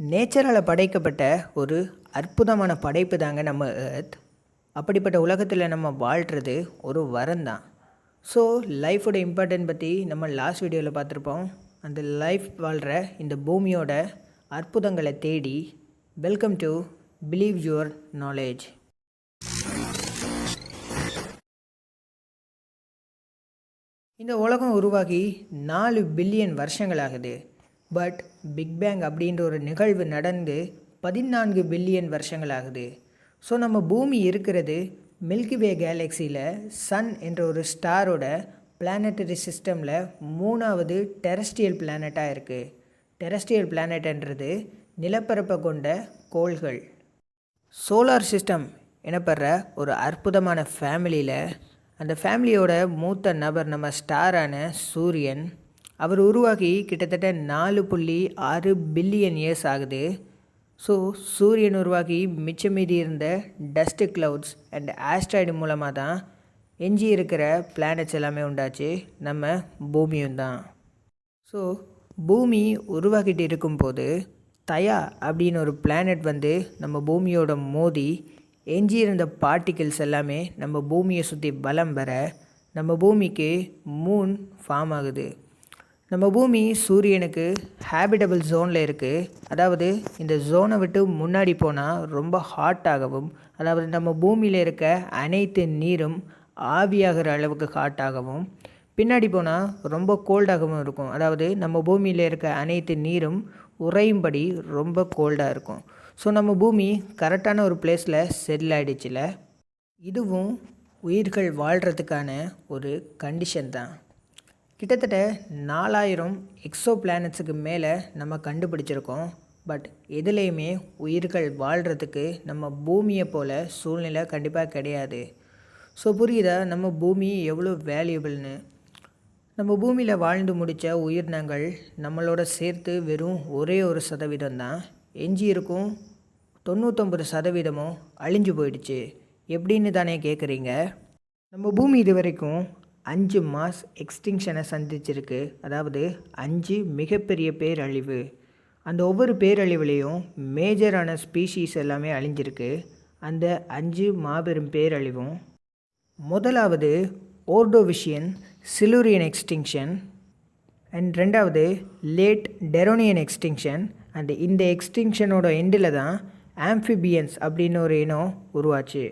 நேச்சரால் படைக்கப்பட்ட ஒரு அற்புதமான படைப்பு தாங்க நம்ம எர்த். அப்படிப்பட்ட உலகத்தில் நம்ம வாழ்கிறது ஒரு வரம் தான். ஸோ லைஃபோட இம்பார்ட்டன்ட் பற்றி நம்ம லாஸ்ட் வீடியோவில் பார்த்துருப்போம். அந்த லைஃப் வாழ்கிற இந்த பூமியோட அற்புதங்களை தேடி welcome to believe your knowledge. இந்த உலகம் உருவாகி 4 பில்லியன் வருஷங்களாகுது. பட் பிக் பேங் அப்படின்ற ஒரு நிகழ்வு நடந்து 14 பில்லியன் வருஷங்களாகுது. ஸோ நம்ம பூமி இருக்கிறது மில்கிவே கேலக்சியில் சன் என்ற ஒரு ஸ்டாரோட பிளானட்டரி சிஸ்டமில் 3வது டெரஸ்ட்ரியல் பிளானட்டாக இருக்குது. டெரஸ்ட்ரியல் பிளானட்ன்றது நிலப்பரப்பை கொண்ட கோள்கள். சோலார் சிஸ்டம் எனப்படுற ஒரு அற்புதமான ஃபேமிலியில் அந்த ஃபேமிலியோட மூத்த நபர் நம்ம ஸ்டாரான சூரியன். அவர் உருவாகி கிட்டத்தட்ட 4.6 பில்லியன் இயர்ஸ் ஆகுது. ஸோ சூரியன் உருவாகி மிச்சம் மீதி இருந்த டஸ்ட் கிளவுட்ஸ் அண்ட் ஆஸ்ட்ராய்டு மூலமாக தான் எஞ்சி இருக்கிற பிளானட்ஸ் எல்லாமே உண்டாச்சு. நம்ம பூமியும் தான். ஸோ பூமி உருவாக்கிட்டு இருக்கும்போது தயா அப்படின்னு ஒரு பிளானட் வந்து நம்ம பூமியோட மோதி எஞ்சி இருந்த பார்ட்டிகிள்ஸ் எல்லாமே நம்ம பூமியை சுற்றி பலம் பெற நம்ம பூமிக்கு மூன் ஃபார்ம் ஆகுது. நம்ம பூமி சூரியனுக்கு ஹேபிட்டபிள் ஜோனில் இருக்குது. அதாவது இந்த ஜோனை விட்டு முன்னாடி போனால் ரொம்ப ஹாட்டாகவும், அதாவது நம்ம பூமியில் இருக்க அனைத்து நீரும் ஆவியாகிற அளவுக்கு ஹாட்டாகவும், பின்னாடி போனால் ரொம்ப கோல்டாகவும் இருக்கும். அதாவது நம்ம பூமியில் இருக்க அனைத்து நீரும் உறையும்படி ரொம்ப கோல்டாக இருக்கும். ஸோ நம்ம பூமி கரெக்டான ஒரு பிளேஸில் செட்டில் ஆகிடுச்சில்ல. இதுவும் உயிர்கள் வாழ்கிறதுக்கான ஒரு கண்டிஷன் தான். கிட்டத்தட்ட 4000 எக்ஸோ பிளானட்ஸுக்கு மேலே நம்ம கண்டுபிடிச்சிருக்கோம். பட் எதுலேயுமே உயிர்கள் வாழ்கிறதுக்கு நம்ம பூமியை போல் சூழ்நிலை கண்டிப்பாக கிடையாது. ஸோ புரியுதா நம்ம பூமி எவ்வளோ வேல்யூபிள்னு. நம்ம பூமியில் வாழ்ந்து முடித்த உயிரினங்கள் நம்மளோட சேர்த்து வெறும் ஒரே ஒரு சதவீதம் தான் எஞ்சி இருக்கும். 99% அழிஞ்சு போயிடுச்சு. எப்படின்னு தானே கேட்குறீங்க. நம்ம பூமி இது வரைக்கும் 5 மாஸ் எக்ஸ்டிங்ஷனை சந்திச்சிருக்கு. அதாவது 5 மிகப்பெரிய பேரழிவு. அந்த ஒவ்வொரு பேரழிவுலேயும் மேஜரான ஸ்பீஷீஸ் எல்லாமே அழிஞ்சிருக்கு. அந்த 5 மாபெரும் பேரழிவும் முதலாவது ஓர்டோவிஷியன் சிலூரியன் எக்ஸ்டிங்ஷன் அண்ட் 2வது லேட் டெரோனியன் எக்ஸ்டிங்ஷன். அண்ட் இந்த எக்ஸ்டிங்ஷனோட எண்டில் தான் ஆம்ஃபிபியன்ஸ் அப்படின்னு ஒரு இனம் உருவாச்சு.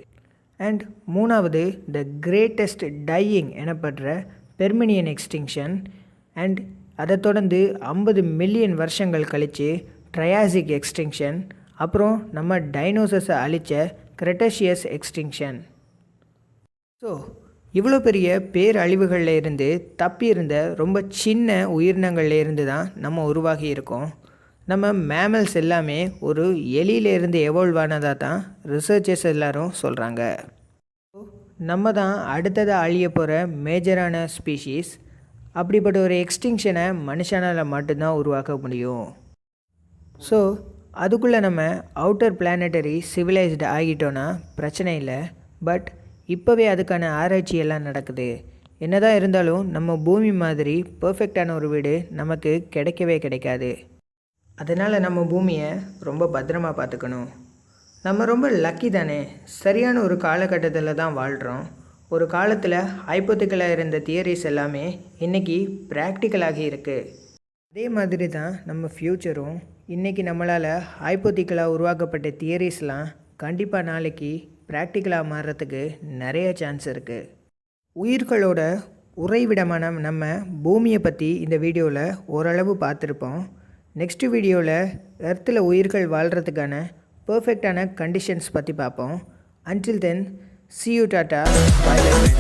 அண்ட் 3வது த கிரேட்டஸ்ட் டையிங் எனப்படுற பெர்மினியன் எக்ஸ்டிங்ஷன். அண்ட் அதை தொடர்ந்து 50 மில்லியன் வருஷங்கள் கழித்து ட்ரையாசிக் எக்ஸ்டிங்ஷன். அப்புறம் நம்ம டைனோசர்ஸை அழித்த கிரெட்டஷியஸ் எக்ஸ்டிங்ஷன். ஸோ இவ்வளோ பெரிய பேரழிவுகளில் இருந்து தப்பியிருந்த ரொம்ப சின்ன உயிரினங்களில் இருந்து தான் நம்ம உருவாகி இருக்கோம். நம்ம மேமல்ஸ் எல்லாமே ஒரு எலியிலேருந்து எவால்வ் ஆனதாக தான் ரிசர்ச்சர்ஸ் எல்லோரும் சொல்கிறாங்க. நம்ம தான் அடுத்ததாக அழிய போகிற மேஜரான ஸ்பீஷீஸ். அப்படிப்பட்ட ஒரு எக்ஸ்டிங்ஷனை மனுஷனால் மட்டும்தான் உருவாக்க முடியும். ஸோ அதுக்குள்ளே நம்ம அவுட்டர் பிளானட்டரி சிவிலைஸ்டு ஆகிட்டோன்னா பிரச்சனை இல்லை. பட் இப்போவே அதுக்கான ஆராய்ச்சி எல்லாம் நடக்குது. என்னதான் இருந்தாலும் நம்ம பூமி மாதிரி பர்ஃபெக்டான ஒரு வீடு நமக்கு கிடைக்கவே கிடைக்காது. அதனால் நம்ம பூமியை ரொம்ப பத்திரமாக பார்த்துக்கணும். நம்ம ரொம்ப லக்கி தானே. சரியான ஒரு காலகட்டத்தில் தான் வாழ்கிறோம். ஒரு காலத்தில் ஹைப்போத்திக்கலாக இருந்த தியரிஸ் எல்லாமே இன்றைக்கி ப்ராக்டிக்கலாகி இருக்குது. அதே மாதிரி தான் நம்ம ஃப்யூச்சரும். இன்றைக்கி நம்மளால் ஹைப்போத்திக்கலாக உருவாக்கப்பட்ட தியரிஸ்லாம் கண்டிப்பாக நாளைக்கு ப்ராக்டிக்கலாக மாறுறதுக்கு நிறைய சான்ஸ் இருக்குது. உயிர்களோட உறைவிடமான நம்ம பூமியை பற்றி இந்த வீடியோவில் ஓரளவு பார்த்துருப்போம். நெக்ஸ்ட் வீடியோவில் எர்த்தில் உயிர்கள் வாழ்கிறதுக்கான பர்ஃபெக்டான கண்டிஷன்ஸ் பற்றி பார்ப்போம். Until then see you, tata, bye bye.